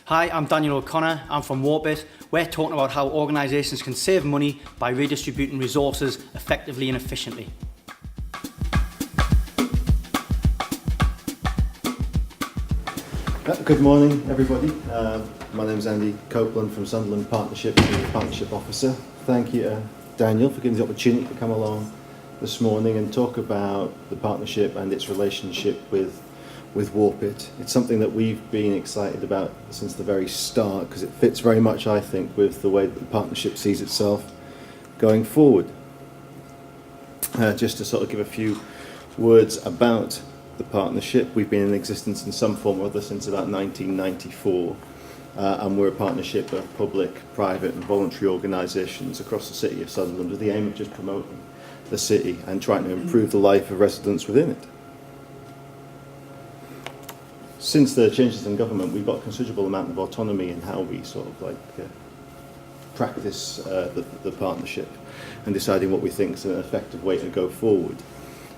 Hi, I'm Daniel O'Connor. I'm from WARPit. We're talking about how organisations can save money by redistributing resources effectively and efficiently. Good morning, everybody. My name is Andy Copland from Sunderland Partnership, I'm the Partnership Officer. Thank you, Daniel, for giving the opportunity to come along this morning and talk about the partnership and its relationship with WARPit. It's something that we've been excited about since the very start because it fits very much, I think, with the way that the partnership sees itself going forward. Just to sort of give a few words about the partnership, we've been in existence in some form or other since about 1994, and we're a partnership of public, private and voluntary organisations across the city of Sunderland with the aim of just promoting the city and trying to improve the life of residents within it. Since the changes in government, we've got a considerable amount of autonomy in how we sort of practice the partnership and deciding what we think is an effective way to go forward.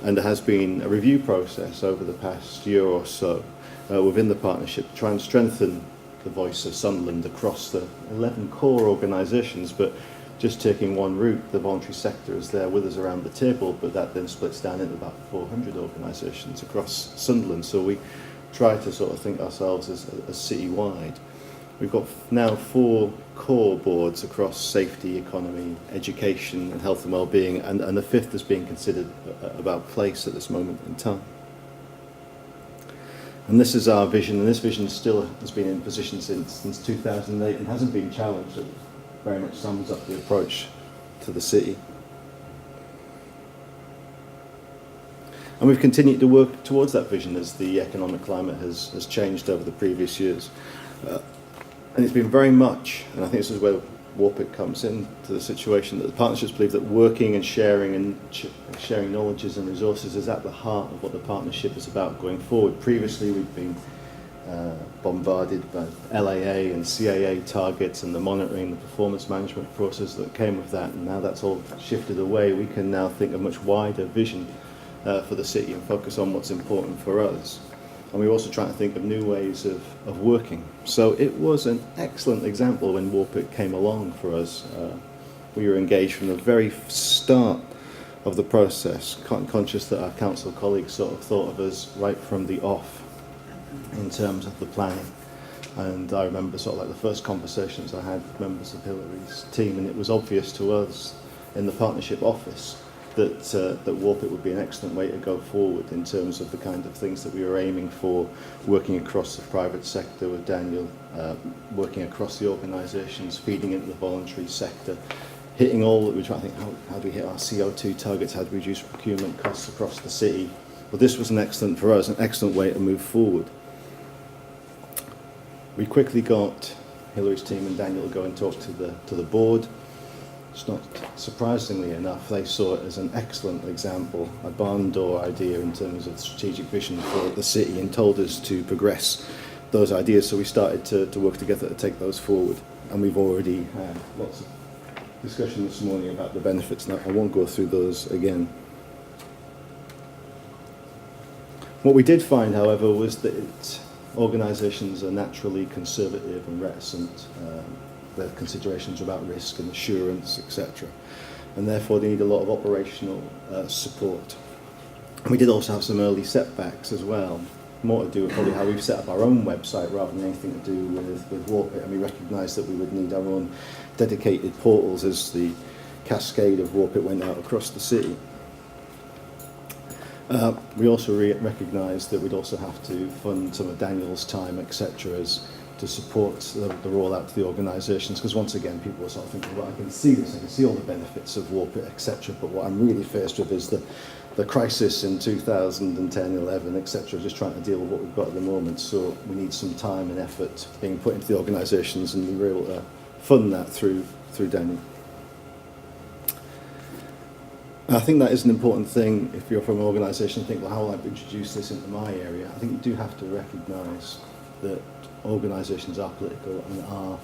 And there has been a review process over the past year or so within the partnership to try and strengthen the voice of Sunderland across the 11 core organisations, but just taking one route, the voluntary sector is there with us around the table, but that then splits down into about 400 organisations across Sunderland. So we try to sort of think ourselves as city-wide. We've got now 4 core boards across safety, economy, education and health and well-being, and the 5th is being considered about place at this moment in time. And this is our vision, and this vision still has been in position since 2008 and hasn't been challenged. It very much sums up the approach to the city. And we've continued to work towards that vision as the economic climate has changed over the previous years. And it's been very much, and I think this is where WARPit comes into the situation, that the partnerships believe that working and sharing knowledges and resources is at the heart of what the partnership is about going forward. Previously we've been bombarded by LAA and CAA targets and the monitoring, the performance management process that came with that, and now that's all shifted away. We can now think a much wider vision for the city and focus on what's important for us. And we're also trying to think of new ways of working. So it was an excellent example when WARPit came along for us. We were engaged from the very start of the process, conscious that our council colleagues sort of thought of us right from the off in terms of the planning. And I remember sort of like the first conversations I had with members of Hillary's team, and it was obvious to us in the partnership office that WARPit would be an excellent way to go forward in terms of the kind of things that we were aiming for, working across the private sector with Daniel, working across the organisations, feeding into the voluntary sector, hitting all that we try to think, how do we hit our CO2 targets, how do we reduce procurement costs across the city. Well, this was an excellent way to move forward. We quickly got Hillary's team and Daniel to go and talk to the board. It's not surprisingly enough, they saw it as an excellent example, a barn door idea in terms of strategic vision for the city, and told us to progress those ideas. So we started to work together to take those forward, and we've already had lots of discussion this morning about the benefits. Now I won't go through those again. What we did find, however, was that organisations are naturally conservative and reticent. Their considerations about risk and assurance, etc. And therefore they need a lot of operational support. And we did also have some early setbacks as well, more to do with probably how we've set up our own website rather than anything to do with WARPit, and we recognised that we would need our own dedicated portals as the cascade of WARPit went out across the city. We also recognised that we'd also have to fund some of Daniel's time, etc., to support the rollout to the organisations, because once again people were sort of thinking, well, I can see this, I can see all the benefits of WARPit, etc., but what I'm really faced with is the crisis in 2010, 11, etc., just trying to deal with what we've got at the moment. So we need some time and effort being put into the organisations, and we were able to fund that through Daniel. I think that is an important thing if you're from an organisation and think, well, how will I introduce this into my area? I think you do have to recognise that organisations are political and are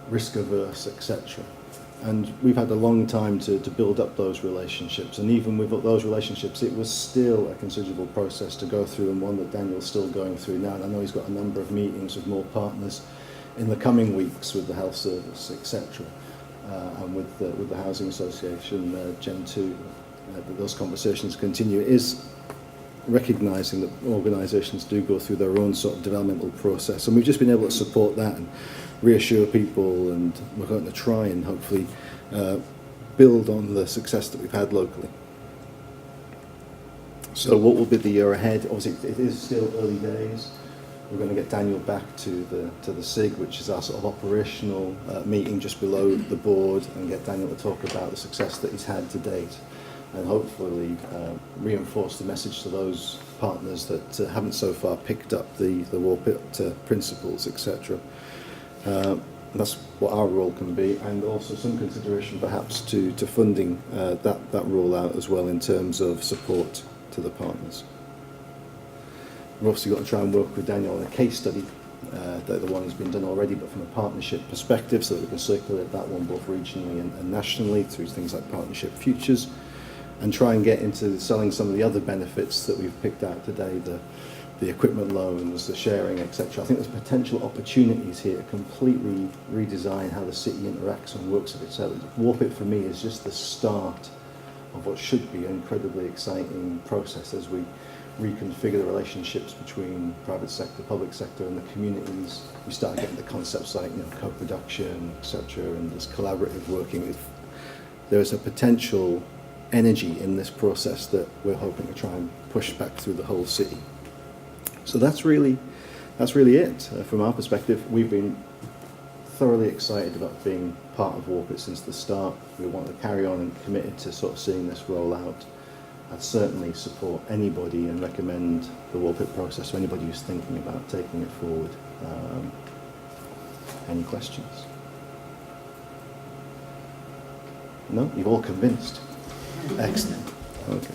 risk averse, etc. And we've had a long time to build up those relationships, and even with those relationships, it was still a considerable process to go through, and one that Daniel's still going through now. And I know he's got a number of meetings with more partners in the coming weeks with the health service, etc., and with the housing association, Gen 2. That those conversations continue. It is recognising that organisations do go through their own sort of developmental process, and we've just been able to support that and reassure people, and we're going to try and hopefully build on the success that we've had locally. So what will be the year ahead? Obviously it is still early days. We're going to get Daniel back to the SIG, which is our sort of operational meeting just below the board, and get Daniel to talk about the success that he's had to date, and hopefully reinforce the message to those partners that haven't so far picked up the WARPit principles, etc. That's what our role can be, and also some consideration perhaps to funding that rollout as well in terms of support to the partners. We've obviously got to try and work with Daniel on a case study, the one has been done already, but from a partnership perspective, so that we can circulate that one both regionally and nationally through things like Partnership Futures, and try and get into selling some of the other benefits that we've picked out today, the equipment loans, the sharing, etc. I think there's potential opportunities here to completely redesign how the city interacts and works with itself. WARPit for me is just the start of what should be an incredibly exciting process as we reconfigure the relationships between private sector, public sector and the communities. We start getting the concepts like co-production, etc., and this collaborative working. There is a potential energy in this process that we're hoping to try and push back through the whole city. So that's really it. From our perspective, we've been thoroughly excited about being part of WARPit since the start. We want to carry on and committed to sort of seeing this roll out. I'd certainly support anybody and recommend the WARPit process to anybody who's thinking about taking it forward. Any questions? No? You're all convinced? Excellent. Okay.